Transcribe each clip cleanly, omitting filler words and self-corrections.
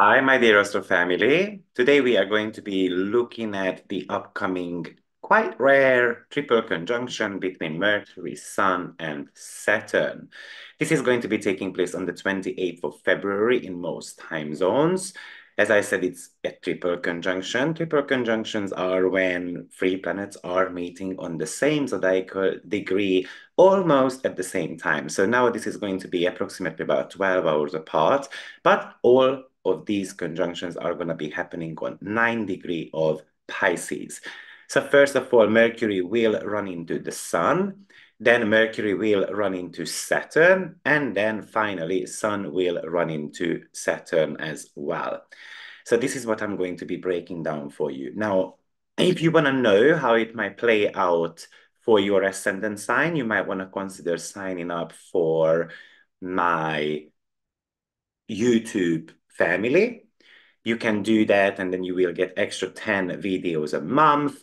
Hi, my dear Astro family. Today we are going to be looking at the upcoming, quite rare triple conjunction between Mercury, Sun, and Saturn. This is going to be taking place on the 28th of February in most time zones. As I said, it's a triple conjunction. Triple conjunctions are when three planets are meeting on the same zodiacal degree almost at the same time. So now this is going to be approximately about 12 hours apart, but all of these conjunctions are going to be happening on 9 degrees of Pisces. So first of all, Mercury will run into the Sun, then Mercury will run into Saturn, and then finally Sun will run into Saturn as well. So this is what I'm going to be breaking down for you. Now, if you want to know how it might play out for your ascendant sign, you might want to consider signing up for my YouTube family. You can do that, and then you will get extra 10 videos a month.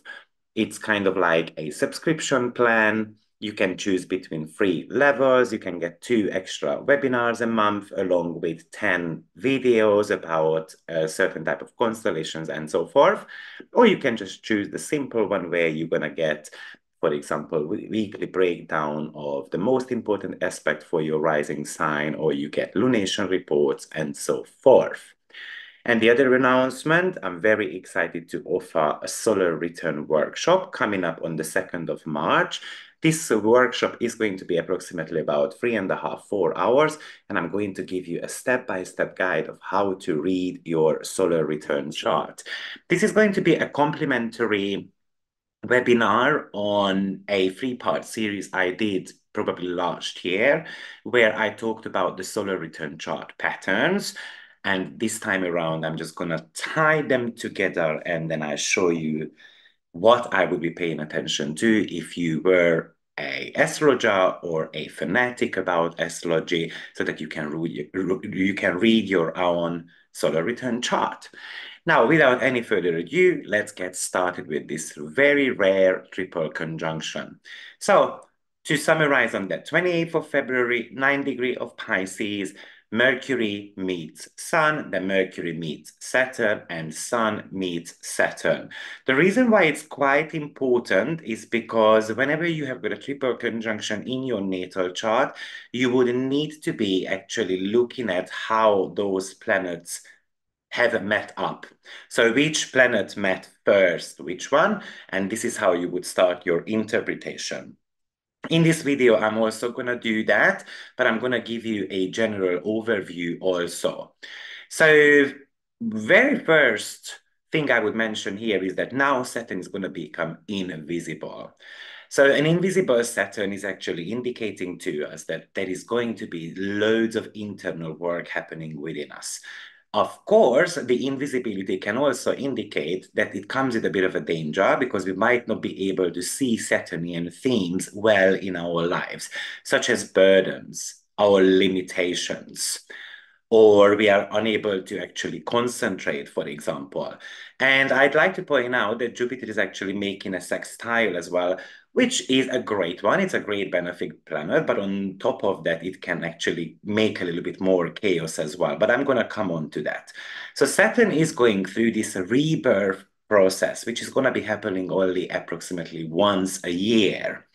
It's kind of like a subscription plan. You can choose between 3 levels. You can get 2 extra webinars a month, along with 10 videos about a certain type of constellations and so forth. Or you can just choose the simple one where you're going to get, for example, weekly breakdown of the most important aspect for your rising sign, or you get lunation reports and so forth. And the other announcement, I'm very excited to offer a solar return workshop coming up on the 2nd of March. This workshop is going to be approximately about 3.5, 4 hours, and I'm going to give you a step-by-step guide of how to read your solar return chart. This is going to be a complimentary webinar on a 3-part series I did probably last year, where I talked about the solar return chart patterns. And this time around, I'm just going to tie them together, and then I show you what I would be paying attention to if you were a astrologer or a fanatic about astrology, so that you can read your own solar return chart. Now, without any further ado, let's get started with this very rare triple conjunction. So, to summarize on that 28th of February, 9 degrees of Pisces, Mercury meets Sun, then Mercury meets Saturn, and Sun meets Saturn. The reason why it's quite important is because whenever you have got a triple conjunction in your natal chart, you would need to be actually looking at how those planets have met up. So which planet met first, which one? And this is how you would start your interpretation. In this video, I'm also going to do that, but I'm going to give you a general overview also. So very first thing I would mention here is that now Saturn is going to become invisible. So an invisible Saturn is actually indicating to us that there is going to be loads of internal work happening within us. Of course, the invisibility can also indicate that it comes with a bit of a danger, because we might not be able to see Saturnian themes well in our lives, such as burdens, our limitations, or we are unable to actually concentrate, for example. And I'd like to point out that Jupiter is actually making a sextile as well, which is a great one. It's a great benefic planet, but on top of that, it can actually make a little bit more chaos as well. But I'm going to come on to that. So Saturn is going through this rebirth process, which is going to be happening only approximately once a year.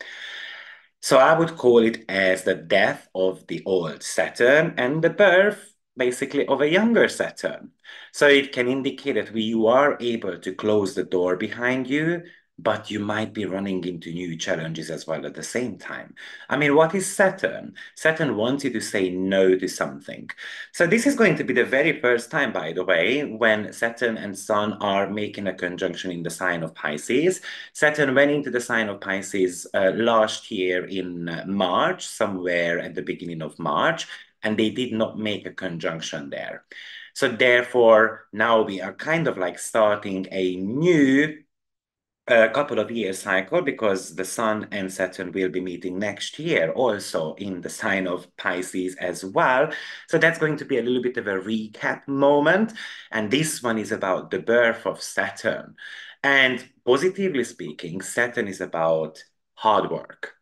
So I would call it as the death of the old Saturn and the birth, basically, of a younger Saturn. So it can indicate that you are able to close the door behind you, but you might be running into new challenges as well at the same time. I mean, what is Saturn? Saturn wants you to say no to something. So this is going to be the very first time, by the way, when Saturn and Sun are making a conjunction in the sign of Pisces. Saturn went into the sign of Pisces last year in March, somewhere at the beginning of March, and they did not make a conjunction there. So therefore, now we are kind of like starting a new couple of year cycle, because the Sun and Saturn will be meeting next year also in the sign of Pisces as well. So that's going to be a little bit of a recap moment. And this one is about the birth of Saturn. And positively speaking, Saturn is about hard work.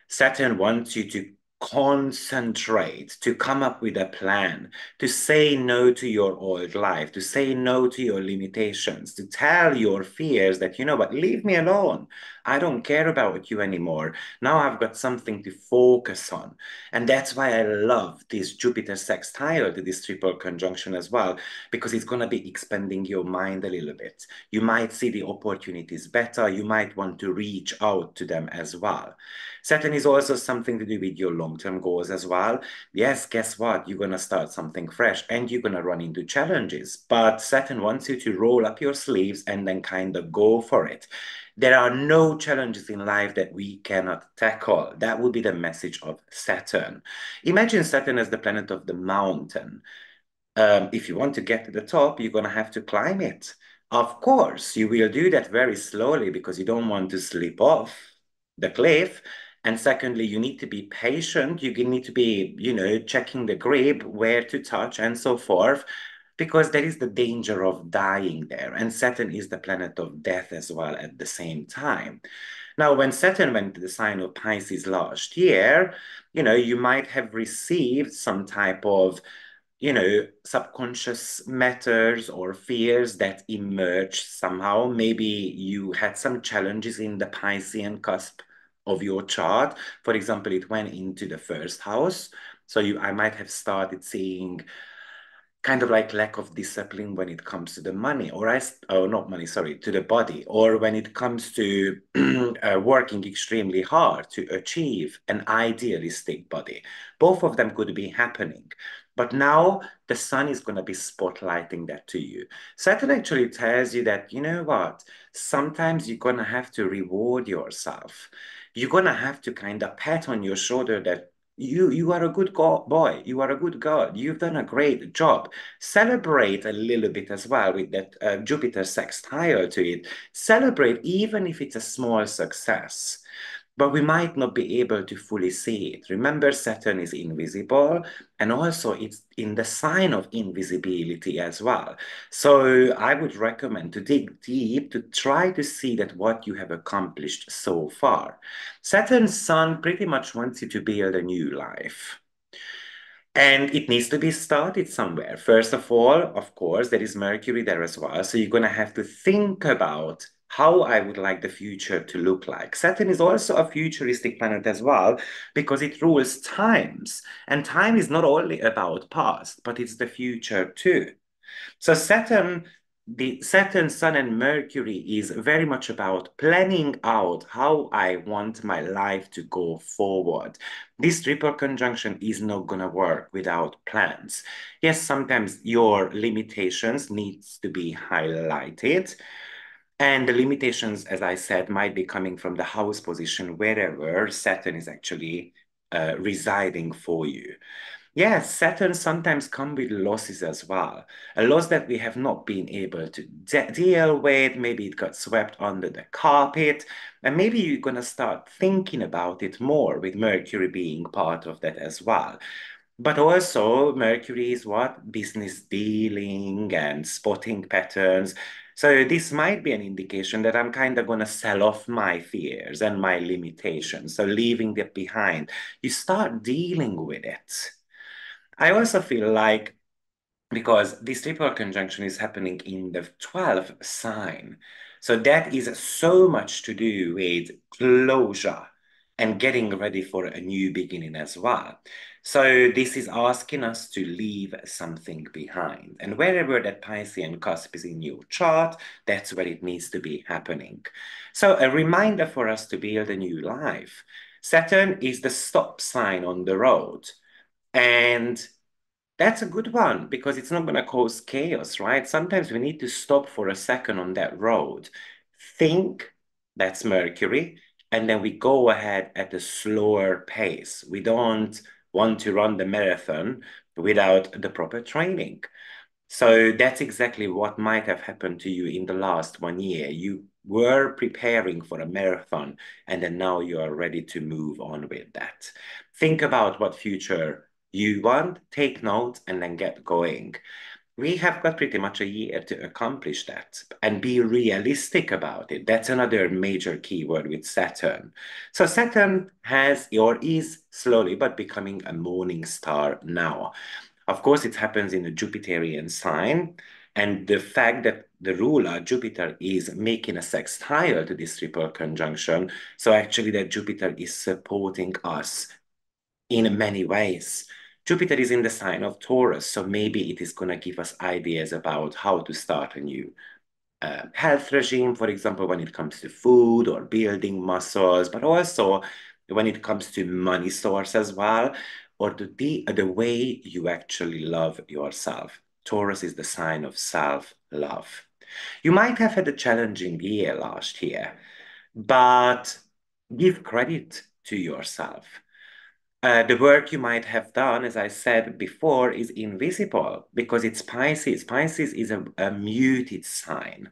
Saturn wants you to concentrate, to come up with a plan, to say no to your old life, to say no to your limitations, to tell your fears that, you know what, leave me alone. I don't care about you anymore. Now I've got something to focus on. And that's why I love this Jupiter sextile to this triple conjunction as well, because it's going to be expanding your mind a little bit. You might see the opportunities better. You might want to reach out to them as well. Saturn is also something to do with your long-term goals as well. Yes, guess what? You're going to start something fresh and you're going to run into challenges. But Saturn wants you to roll up your sleeves and then kind of go for it. There are no challenges in life that we cannot tackle. That would be the message of Saturn. Imagine Saturn as the planet of the mountain. If you want to get to the top, you're going to have to climb it. Of course, you will do that very slowly because you don't want to slip off the cliff. And secondly, you need to be patient. You need to be, checking the grip, where to touch, and so forth, because there is the danger of dying there. And Saturn is the planet of death as well at the same time. Now, when Saturn went to the sign of Pisces last year, you might have received some type of subconscious matters or fears that emerged somehow. Maybe you had some challenges in the Piscean cusp of your chart. For example, it went into the first house. So I might have started seeing kind of like lack of discipline when it comes to the money, not money, sorry, to the body, or when it comes to working extremely hard to achieve an idealistic body. Both of them could be happening. But now the sun is going to be spotlighting that to you. Saturn actually tells you that, you know what, sometimes you're going to have to reward yourself. You're going to have to kind of pat on your shoulder that you are a good boy. You are a good girl. You've done a great job. Celebrate a little bit as well with that Jupiter sextile to it. Celebrate even if it's a small success. But we might not be able to fully see it. Remember, Saturn is invisible, and also it's in the sign of invisibility as well. So I would recommend to dig deep to try to see that what you have accomplished so far. Saturn's sun pretty much wants you to build a new life. And it needs to be started somewhere. First of all, of course, there is Mercury there as well. So you're going to have to think about how I would like the future to look like. Saturn is also a futuristic planet as well because it rules times. And time is not only about past, but it's the future too. So the Saturn, Sun, and Mercury is very much about planning out how I want my life to go forward. This triple conjunction is not going to work without plans. Yes, sometimes your limitations needs to be highlighted. And the limitations, as I said, might be coming from the house position, wherever Saturn is actually residing for you. Yes, Saturn sometimes come with losses as well. A loss that we have not been able to deal with. Maybe it got swept under the carpet. And maybe you're going to start thinking about it more with Mercury being part of that as well. But also, Mercury is what? Business dealing and spotting patterns. So this might be an indication that I'm kind of going to sell off my fears and my limitations. So leaving that behind, you start dealing with it. I also feel like because this triple conjunction is happening in the 12th sign. So that is so much to do with closure and getting ready for a new beginning as well. So this is asking us to leave something behind. And wherever that Piscean cusp is in your chart, that's where it needs to be happening. So a reminder for us to build a new life. Saturn is the stop sign on the road. And that's a good one because it's not going to cause chaos, right? Sometimes we need to stop for a second on that road, think, that's Mercury, and then we go ahead at a slower pace. We don't want to run the marathon without the proper training. So that's exactly what might have happened to you in the last 1 year. You were preparing for a marathon, and then now you are ready to move on with that. Think about what future you want, take notes, and then get going. We have got pretty much a year to accomplish that and be realistic about it. That's another major keyword with Saturn. So Saturn has or is slowly but becoming a morning star now. Of course, it happens in a Jupiterian sign. And the fact that the ruler, Jupiter, is making a sextile to this triple conjunction, so actually that Jupiter is supporting us in many ways. Jupiter is in the sign of Taurus, so maybe it is going to give us ideas about how to start a new health regime, for example, when it comes to food or building muscles, but also when it comes to money source as well, or the way you actually love yourself. Taurus is the sign of self-love. You might have had a challenging year last year, but give credit to yourself. The work you might have done, as I said before, is invisible because it's Pisces. Pisces is a muted sign.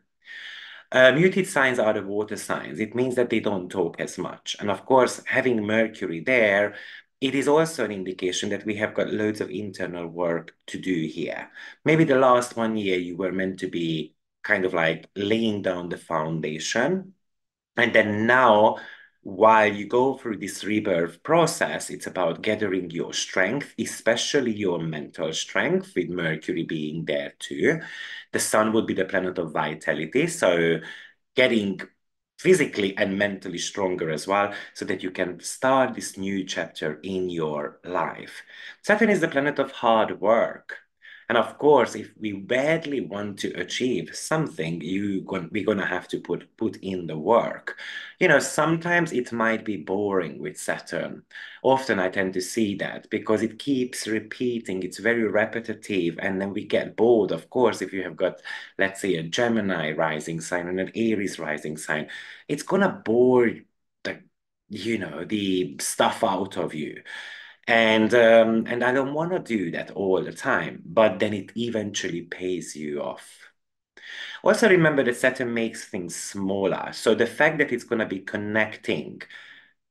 Muted signs are the water signs. It means that they don't talk as much. And of course, having Mercury there, it is also an indication that we have got loads of internal work to do here. Maybe the last 1 year you were meant to be kind of like laying down the foundation. And then now, while you go through this rebirth process, it's about gathering your strength, especially your mental strength, with Mercury being there too. The sun would be the planet of vitality. So getting physically and mentally stronger as well, so that you can start this new chapter in your life. Saturn is the planet of hard work. And of course, if we badly want to achieve something, we're going to have to put in the work. You know, sometimes it might be boring with Saturn. Often I tend to see that because it keeps repeating, it's very repetitive, and then we get bored. Of course, if you have got, let's say, a Gemini rising sign and an Aries rising sign, it's going to bore the stuff out of you. And I don't want to do that all the time, but then it eventually pays you off. Also remember that Saturn makes things smaller. So the fact that it's going to be connecting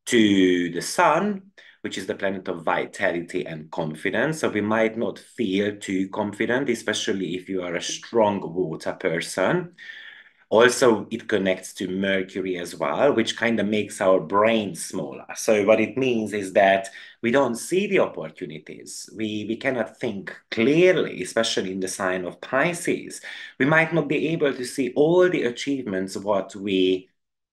to the sun, which is the planet of vitality and confidence. So we might not feel too confident, especially if you are a strong water person. Also, it connects to Mercury as well, which kind of makes our brain smaller. So what it means is that we don't see the opportunities. We cannot think clearly, especially in the sign of Pisces. We might not be able to see all the achievements of what we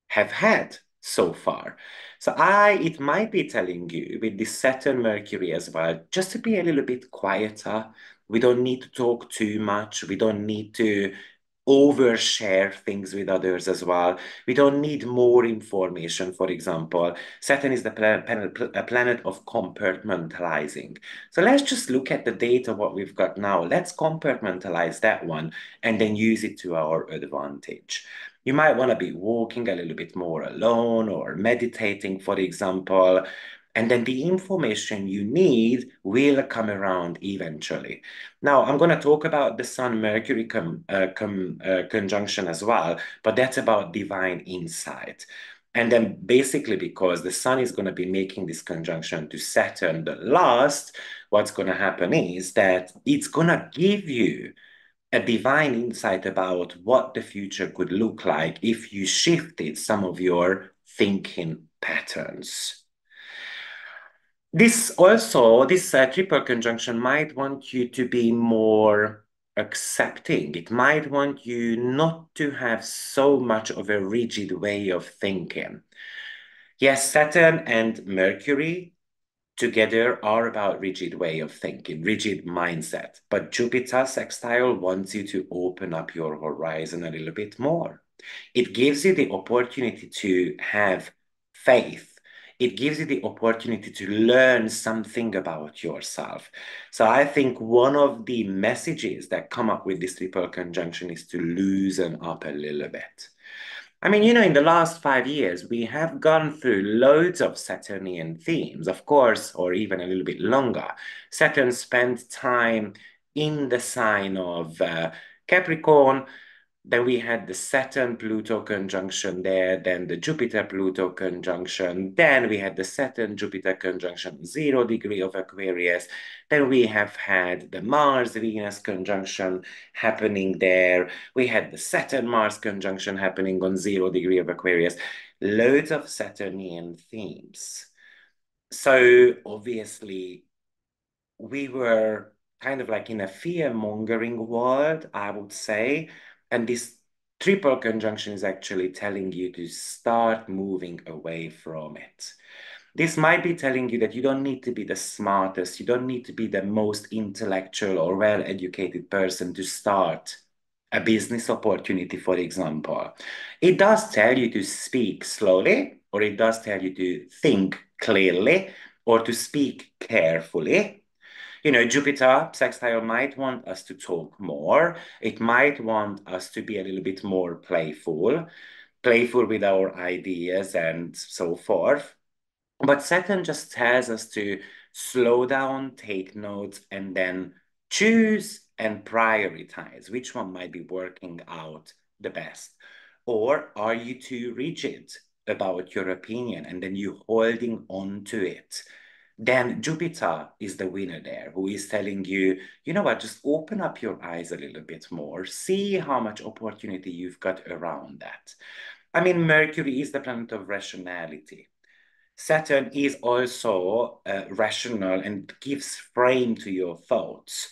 have had so far. So it might be telling you with this Saturn Mercury as well, just to be a little bit quieter. We don't need to talk too much. We don't need to overshare things with others as well. We don't need more information, for example. Saturn is the planet of compartmentalizing. So let's just look at the data, what we've got now. Let's compartmentalize that one and then use it to our advantage. You might want to be walking a little bit more alone or meditating, for example. And then the information you need will come around eventually. Now, I'm going to talk about the Sun-Mercury conjunction as well, but that's about divine insight. And then basically because the Sun is going to be making this conjunction to Saturn the last, what's going to happen is that it's going to give you a divine insight about what the future could look like if you shifted some of your thinking patterns. This triple conjunction might want you to be more accepting. It might want you not to have so much of a rigid way of thinking. Yes, Saturn and Mercury together are about rigid way of thinking, rigid mindset. But Jupiter sextile wants you to open up your horizon a little bit more. It gives you the opportunity to have faith. It gives you the opportunity to learn something about yourself. So I think one of the messages that come up with this triple conjunction is to loosen up a little bit. I mean, in the last 5 years, we have gone through loads of Saturnian themes, of course, or even a little bit longer. Saturn spent time in the sign of Capricorn, Then we had the Saturn-Pluto conjunction there, then the Jupiter-Pluto conjunction, then we had the Saturn-Jupiter conjunction, 0 degree of Aquarius, then we have had the Mars-Venus conjunction happening there, we had the Saturn-Mars conjunction happening on 0 degree of Aquarius, loads of Saturnian themes. So obviously, we were kind of like in a fear-mongering world, I would say. And this triple conjunction is actually telling you to start moving away from it. This might be telling you that you don't need to be the smartest, you don't need to be the most intellectual or well-educated person to start a business opportunity, for example. It does tell you to speak slowly, or it does tell you to think clearly, or to speak carefully. You know, Jupiter sextile might want us to talk more. It might want us to be a little bit more playful with our ideas and so forth. But Saturn just tells us to slow down, take notes, and then choose and prioritize which one might be working out the best. Or are you too rigid about your opinion and then you holding on to it? Then Jupiter is the winner there, who is telling you, you know what, just open up your eyes a little bit more, see how much opportunity you've got around that. I mean, Mercury is the planet of rationality. Saturn is also rational and gives frame to your thoughts.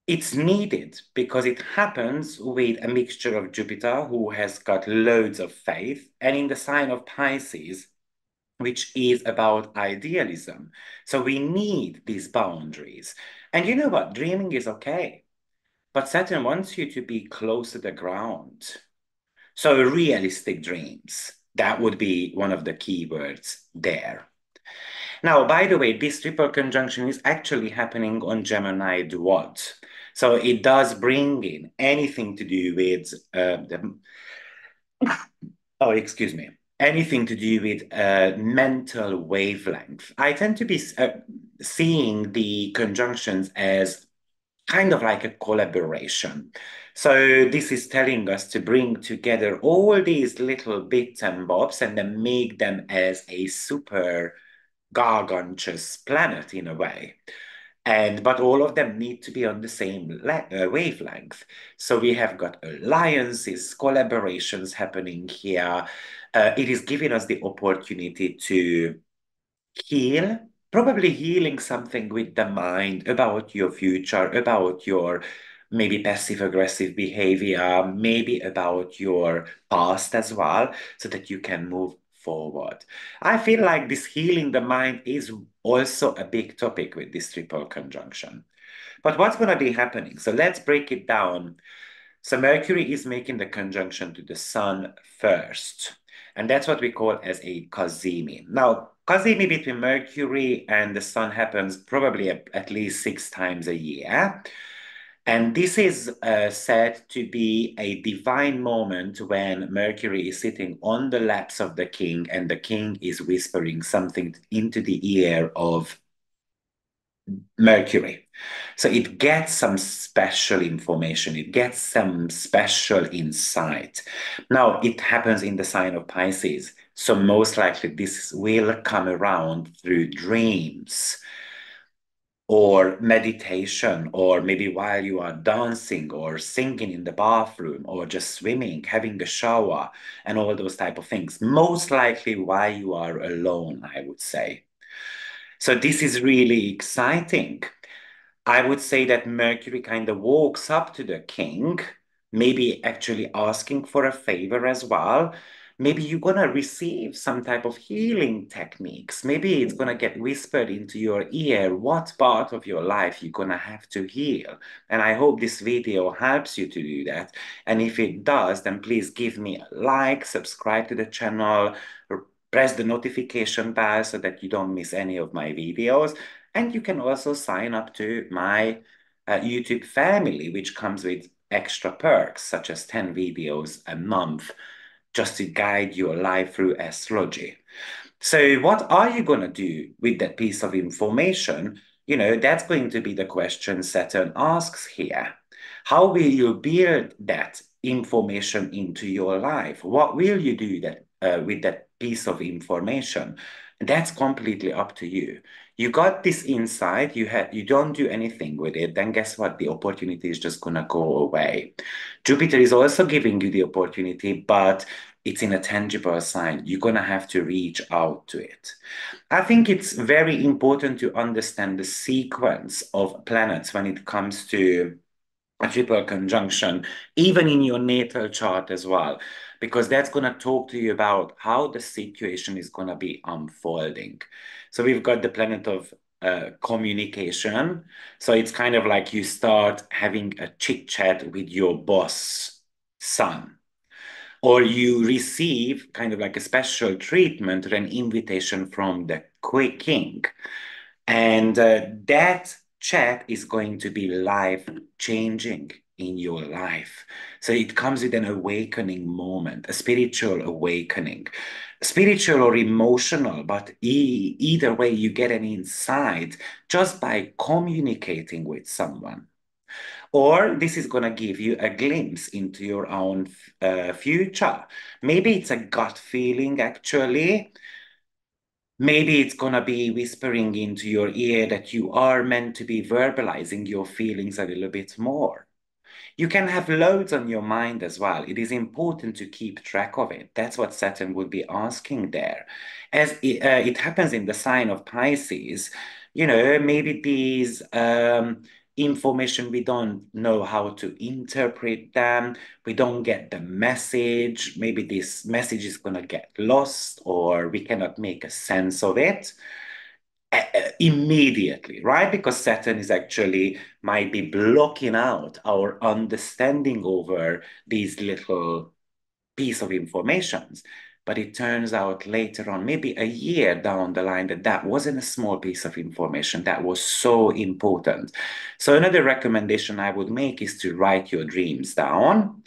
It's needed because it happens with a mixture of Jupiter, who has got loads of faith, and in the sign of Pisces, which is about idealism. So we need these boundaries. And you know what? Dreaming is okay. But Saturn wants you to be close to the ground. So realistic dreams, that would be one of the key words there. Now, by the way, this triple conjunction is actually happening on Gemini Duad. So it does bring in anything to do with excuse me, anything to do with mental wavelength. I tend to be seeing the conjunctions as kind of like a collaboration. So this is telling us to bring together all these little bits and bobs and then make them as a super gargantuous planet in a way. But all of them need to be on the same wavelength. So we have got alliances, collaborations happening here. It is giving us the opportunity to heal, probably healing something with the mind about your future, about your maybe passive aggressive behavior, maybe about your past as well, so that you can move forward. I feel like this healing the mind is also a big topic with this triple conjunction. But what's going to be happening? So let's break it down. So Mercury is making the conjunction to the Sun first. And that's what we call as a cazimi. Now, cazimi between Mercury and the Sun happens probably at least 6 times a year. And this is said to be a divine moment when Mercury is sitting on the laps of the king and the king is whispering something into the ear of Mercury. So it gets some special information, it gets some special insight. Now, it happens in the sign of Pisces. So most likely this will come around through dreams or meditation, or maybe while you are dancing or singing in the bathroom or just swimming, having a shower, and all those type of things. Most likely while you are alone, I would say. So this is really exciting. I would say that Mercury kind of walks up to the king, maybe actually asking for a favor as well. Maybe you're going to receive some type of healing techniques. Maybe it's going to get whispered into your ear what part of your life you're going to have to heal. And I hope this video helps you to do that. And if it does, then please give me a like, subscribe to the channel, press the notification bell so that you don't miss any of my videos. And you can also sign up to my YouTube family, which comes with extra perks, such as 10 videos a month, just to guide your life through astrology. So what are you going to do with that piece of information? You know, that's going to be the question Saturn asks here. How will you build that information into your life? What will you do that with that piece of information? That's completely up to you. You got this insight, you don't do anything with it, then guess what? The opportunity is just gonna go away. Jupiter is also giving you the opportunity, but it's in a tangible sign. You're gonna have to reach out to it. I think it's very important to understand the sequence of planets when it comes to a triple conjunction, even in your natal chart as well, because that's going to talk to you about how the situation is going to be unfolding. So we've got the planet of communication. So it's kind of like you start having a chit chat with your boss, son, or you receive kind of like a special treatment or an invitation from the king. And that chat is going to be life changing in your life. So it comes with an awakening moment, a spiritual awakening, spiritual or emotional, but either way, you get an insight just by communicating with someone. Or this is going to give you a glimpse into your own future. Maybe it's a gut feeling, actually. Maybe it's going to be whispering into your ear that you are meant to be verbalizing your feelings a little bit more. You can have loads on your mind as well. It is important to keep track of it. That's what Saturn would be asking there. As it happens in the sign of Pisces, maybe these information, we don't know how to interpret them. We don't get the message. Maybe this message is going to get lost or we cannot make a sense of it immediately, right? Because Saturn is actually might be blocking out our understanding over these little piece of informations. But it turns out later on, maybe a year down the line, that that wasn't a small piece of information that was so important. So another recommendation I would make is to write your dreams down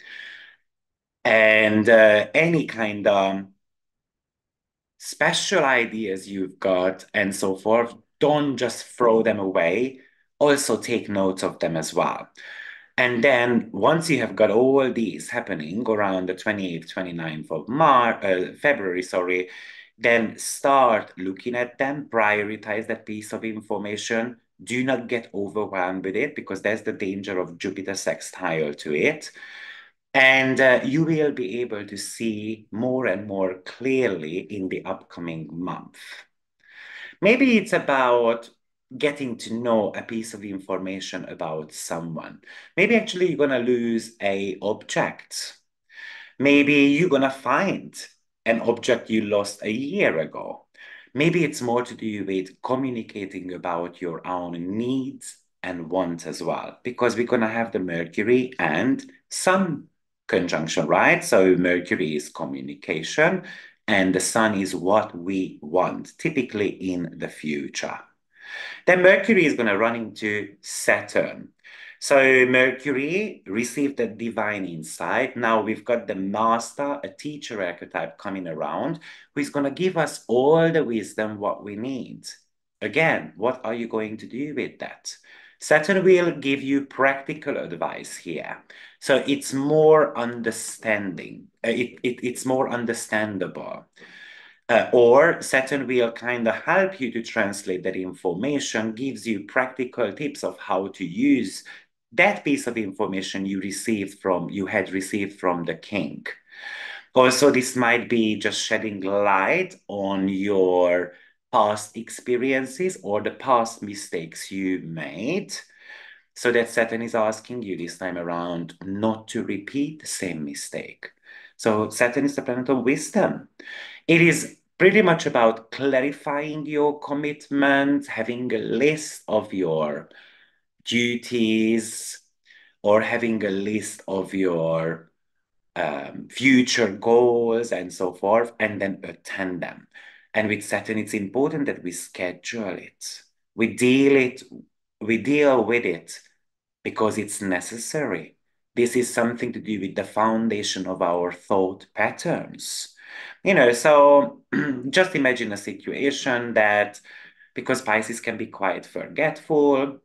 and any kind of special ideas you've got and so forth, don't just throw them away. Also take notes of them as well. And then once you have got all these happening around the 28th, 29th of February, sorry, then start looking at them, prioritize that piece of information. Do not get overwhelmed with it because there's the danger of Jupiter sextile to it. And you will be able to see more and more clearly in the upcoming month. Maybe it's about getting to know a piece of information about someone. Maybe actually you're going to lose a object. Maybe you're going to find an object you lost a year ago. Maybe it's more to do with communicating about your own needs and wants as well, because we're going to have the Mercury and Sun conjunction, right? So Mercury is communication and the Sun is what we want, typically in the future. Then Mercury is going to run into Saturn. So Mercury received the divine insight. Now we've got the master, a teacher archetype coming around, who is going to give us all the wisdom what we need. Again, what are you going to do with that? Saturn will give you practical advice here. So it's more understanding. It's more understandable. Or Saturn will kind of help you to translate that information, gives you practical tips of how to use that piece of information you had received from the king. Also, this might be just shedding light on your past experiences or the past mistakes you made. So that Saturn is asking you this time around not to repeat the same mistake. So Saturn is the planet of wisdom. It is pretty much about clarifying your commitment, having a list of your duties, or having a list of your future goals and so forth, and then attend them. And with Saturn, it's important that we schedule it. We deal with it because it's necessary. This is something to do with the foundation of our thought patterns. So just imagine a situation that, because Pisces can be quite forgetful,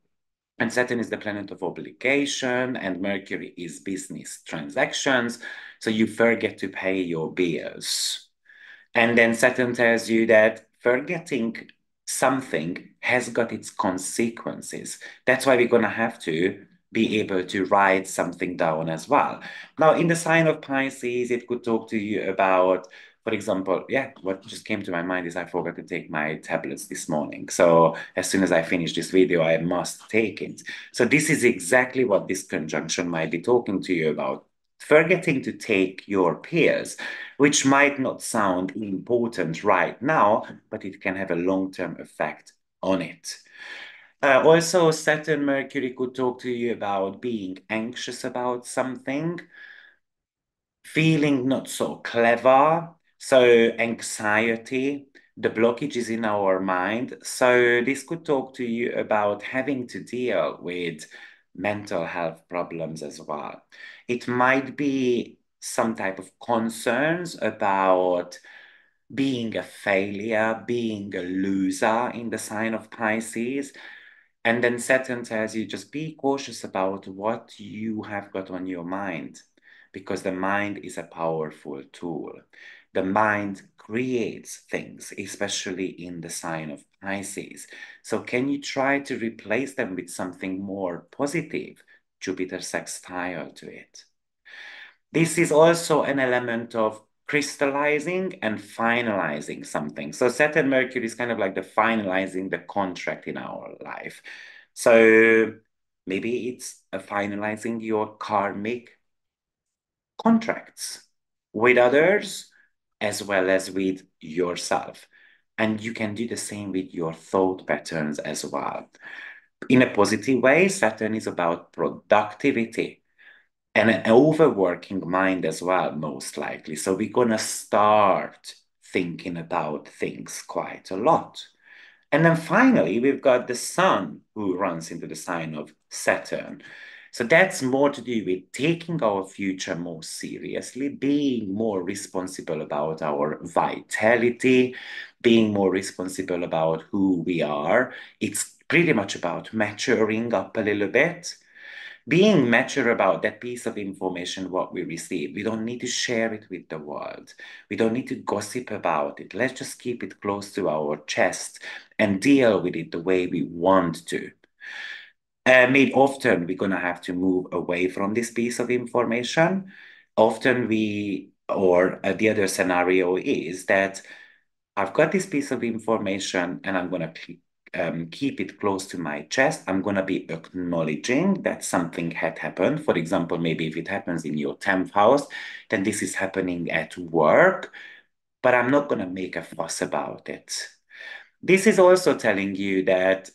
And Saturn is the planet of obligation, and Mercury is business transactions. So you forget to pay your bills. And then Saturn tells you that forgetting something has got its consequences. That's why we're going to have to be able to write something down as well. Now, in the sign of Pisces, it could talk to you about, for example, yeah, what just came to my mind is I forgot to take my tablets this morning. So as soon as I finish this video, I must take it. So this is exactly what this conjunction might be talking to you about. Forgetting to take your pills, which might not sound important right now, but it can have a long-term effect on it. Also, Saturn, Mercury could talk to you about being anxious about something, feeling not so clever, so anxiety, the blockage is in our mind. So this could talk to you about having to deal with mental health problems as well. It might be some type of concerns about being a failure, being a loser in the sign of Pisces. And then Saturn tells you just be cautious about what you have got on your mind, because the mind is a powerful tool. The mind creates things, especially in the sign of Pisces. So can you try to replace them with something more positive? Jupiter sextile to it. This is also an element of crystallizing and finalizing something. So Saturn Mercury is kind of like the finalizing the contract in our life. So maybe it's finalizing your karmic contracts with others as well as with yourself. And you can do the same with your thought patterns as well. In a positive way, Saturn is about productivity and an overworking mind as well, most likely. So we're going to start thinking about things quite a lot. And then finally, we've got the sun who runs into the sign of Saturn. So that's more to do with taking our future more seriously, being more responsible about our vitality, being more responsible about who we are. It's pretty much about maturing up a little bit, being mature about that piece of information, what we receive. We don't need to share it with the world. We don't need to gossip about it. Let's just keep it close to our chest and deal with it the way we want to. Maybe often we're going to have to move away from this piece of information. Often the other scenario is that I've got this piece of information and I'm going to keep it close to my chest. I'm going to be acknowledging that something had happened. For example, maybe if it happens in your 10th house, then this is happening at work, but I'm not going to make a fuss about it. This is also telling you that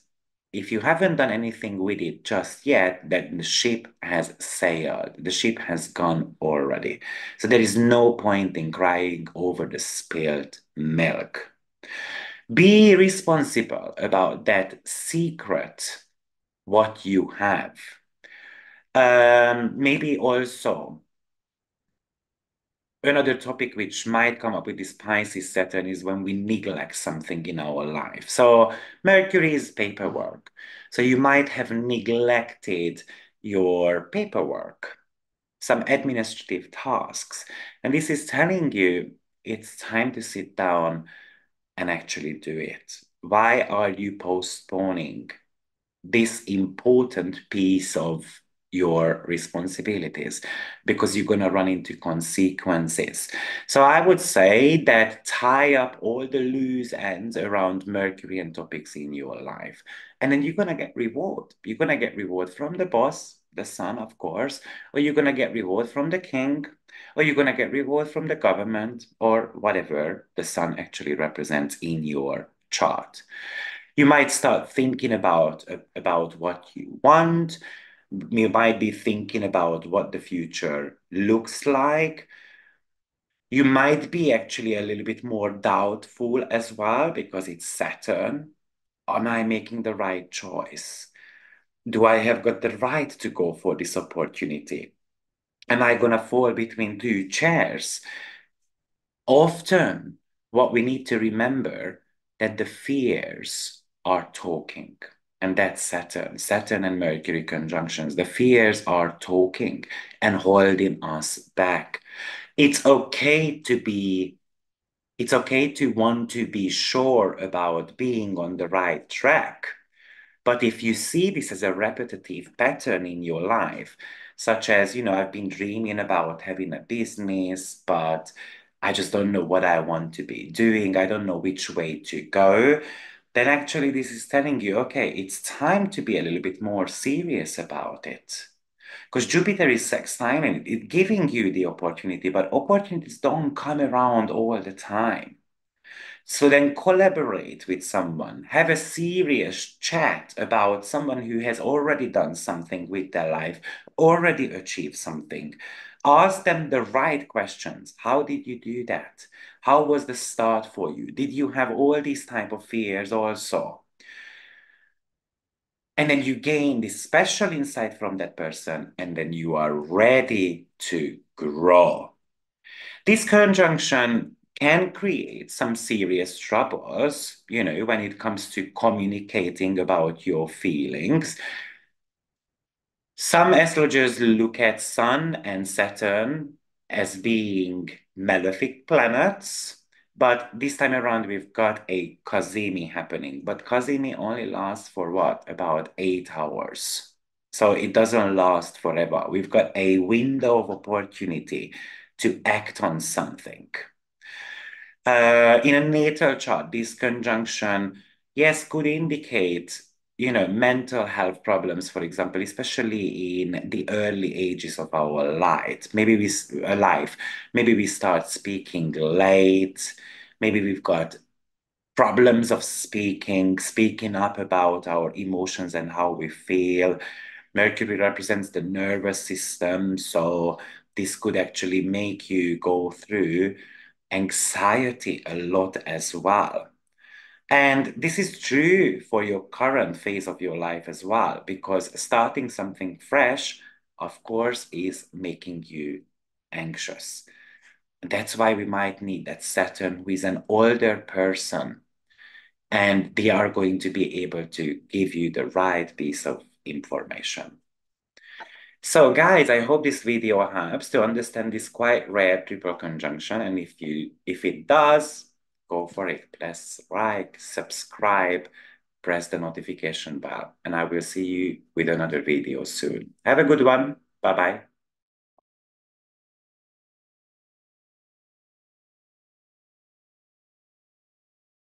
if you haven't done anything with it just yet, that the ship has sailed, the ship has gone already. So there is no point in crying over the spilled milk. Be responsible about that secret, what you have. Maybe also another topic which might come up with this Pisces Saturn is when we neglect something in our life. So Mercury is paperwork. So you might have neglected your paperwork, some administrative tasks. And this is telling you it's time to sit down and actually do it. Why are you postponing this important piece of your responsibilities? Because you're going to run into consequences. So I would say that tie up all the loose ends around Mercury and topics in your life. And then you're going to get reward. You're going to get reward from the boss, the sun, of course, or you're going to get reward from the king, or you're going to get reward from the government, or whatever the sun actually represents in your chart. You might start thinking about what you want. You might be thinking about what the future looks like. You might be actually a little bit more doubtful as well because it's Saturn. Am I making the right choice? Do I have got the right to go for this opportunity? Am I going to fall between two chairs? Often, what we need to remember that the fears are talking. And that's Saturn. Saturn and Mercury conjunctions. The fears are talking and holding us back. It's okay to be, it's okay to want to be sure about being on the right track. But if you see this as a repetitive pattern in your life, such as, I've been dreaming about having a business, but I just don't know what I want to be doing. I don't know which way to go. Then actually, this is telling you, okay, it's time to be a little bit more serious about it. Because Jupiter is sextile and it's giving you the opportunity, but opportunities don't come around all the time. So then collaborate with someone, have a serious chat about someone who has already done something with their life, already achieved something. Ask them the right questions. How did you do that? How was the start for you? Did you have all these type of fears also? And then you gain this special insight from that person, and then you are ready to grow. This conjunction can create some serious troubles, when it comes to communicating about your feelings. Some astrologers look at Sun and Saturn as being malefic planets, but this time around we've got a Cazimi happening. But Cazimi only lasts for what? About 8 hours. So it doesn't last forever. We've got a window of opportunity to act on something. In a natal chart, this conjunction, yes, could indicate, mental health problems, for example, especially in the early ages of our life. Maybe we start speaking late. Maybe we've got problems of speaking up about our emotions and how we feel. Mercury represents the nervous system, so this could actually make you go through anxiety a lot as well. And this is true for your current phase of your life as well, because starting something fresh, of course, is making you anxious. That's why we might need that Saturn who is an older person, and they are going to be able to give you the right piece of information. So guys, I hope this video helps to understand this quite rare triple conjunction. And if it does, go for it. Press like, subscribe, press the notification bell, and I will see you with another video soon. Have a good one. Bye-bye.